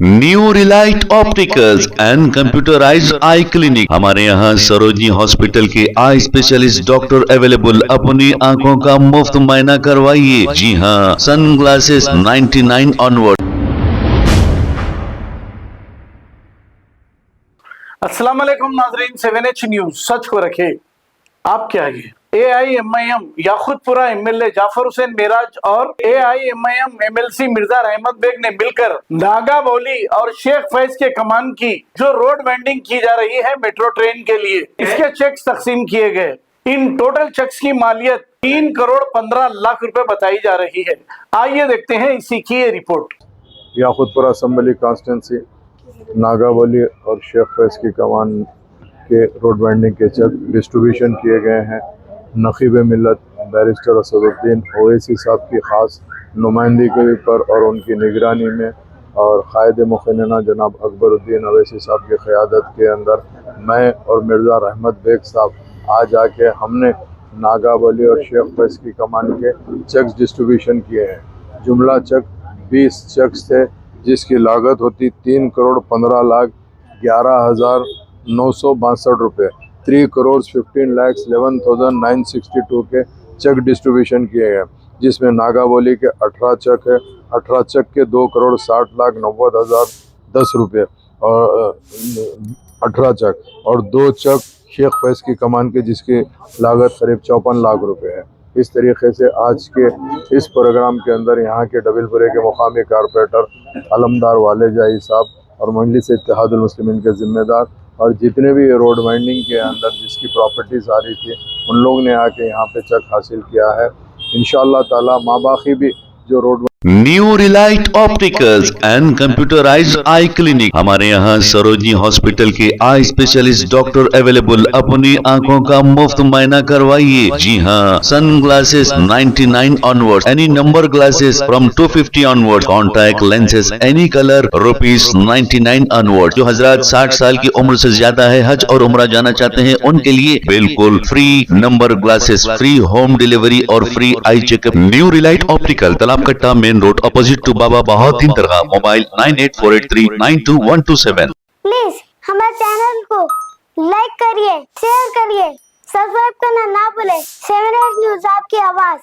New Relight opticals and computerised I clinic. हमारे यहाँ Sarojini hospital के आई स्पेशलिस्ट डॉक्टर अवेलेबल। अपनी आंखों का मुफ्त मुआयना करवाइए। जी हाँ, सन ग्लासेस 99 ऑनवर्ड। अस्सलाम वालेकुम नाजरीन, 7H न्यूज सच को रखे आप क्या है। AIMIM याकुतपुरा MLA जाफर हुसैन मेराज और AIMIM MLC मिर्जा रहमत बेग ने मिलकर नागा बोली और शेख फैज के कमान की जो रोड वेंडिंग की जा रही है मेट्रो ट्रेन के लिए, इसके चेक्स तकसीम किए गए। इन टोटल चेक्स की मालियत 3 करोड़ 15 लाख रुपए बताई जा रही है। आइए देखते हैं इसी की ये report. Yakutpura assembly constituency Nagavali और शेख फैज की कमान के रोड वेंडिंग के चेक डिस्ट्रीब्यूशन किए गए हैं। नकीब मिल्लत बैरिस्टर असदुद्दीन ओवैसी साहब की ख़ास नुमाइंदगी पर और उनकी निगरानी में और क़ायद मुखन्ना जनाब अकबरुद्दीन ओवैसी साहब की क़यादत के अंदर मैं और मिर्ज़ा रहमत बेग साहब आज आके हमने नागावली और शेख फैज की कमान के चेक्स डिस्ट्रीब्यूशन किए हैं। जुमला चेक 20 चेक्स थे जिसकी लागत होती 3 करोड़ 15 लाख 11,962 रुपये। 3 करोड़ 15 लाख 11,962 के चेक डिस्ट्रीब्यूशन किए गए, जिसमें नागावली के 18 चेक है। 18 चेक के 2 करोड़ 60 लाख 90,010 रुपये और 18 चेक और 2 चेक शेख फैज की कमान के जिसकी लागत करीब 54 लाख रुपये है। इस तरीके से आज के इस प्रोग्राम के अंदर यहाँ के डबलपुरे के मुकामी कारपोरेटर अलमदार वालेजाई साहब और मजलिस इत्तेहादुल मुस्लिमीन के ज़िम्मेदार और जितने भी रोड वाइंडिंग के अंदर जिसकी प्रॉपर्टीज़ आ रही थी उन लोग ने आके यहाँ पे चेक हासिल किया है। इंशाअल्लाह ताला माँ बाकी भी जो road new Relight opticals and computerised I clinic. हमारे यहाँ सरोजनी हॉस्पिटल के आई स्पेशलिस्ट डॉक्टर अवेलेबल। अपनी आंखों का मुफ्त मुआयना करवाइए। जी हाँ, sun glasses 99 onward, any number glasses from 250 onward, contact lenses any colour ₹99 onward. जो हजरात 60 साल की उम्र से ज्यादा है, हज और उम्रा जाना चाहते हैं, उनके लिए बिल्कुल free number glasses, free home delivery और free eye checkup. New Relight Optical, Talab Katta main road, opposite to Baba Bahauddin दरगाह। मोबाइल 9848392127। प्लीज हमारे चैनल को लाइक करिए, शेयर करिए, सब्सक्राइब करना ना भूले। 7H न्यूज आपकी आवाज।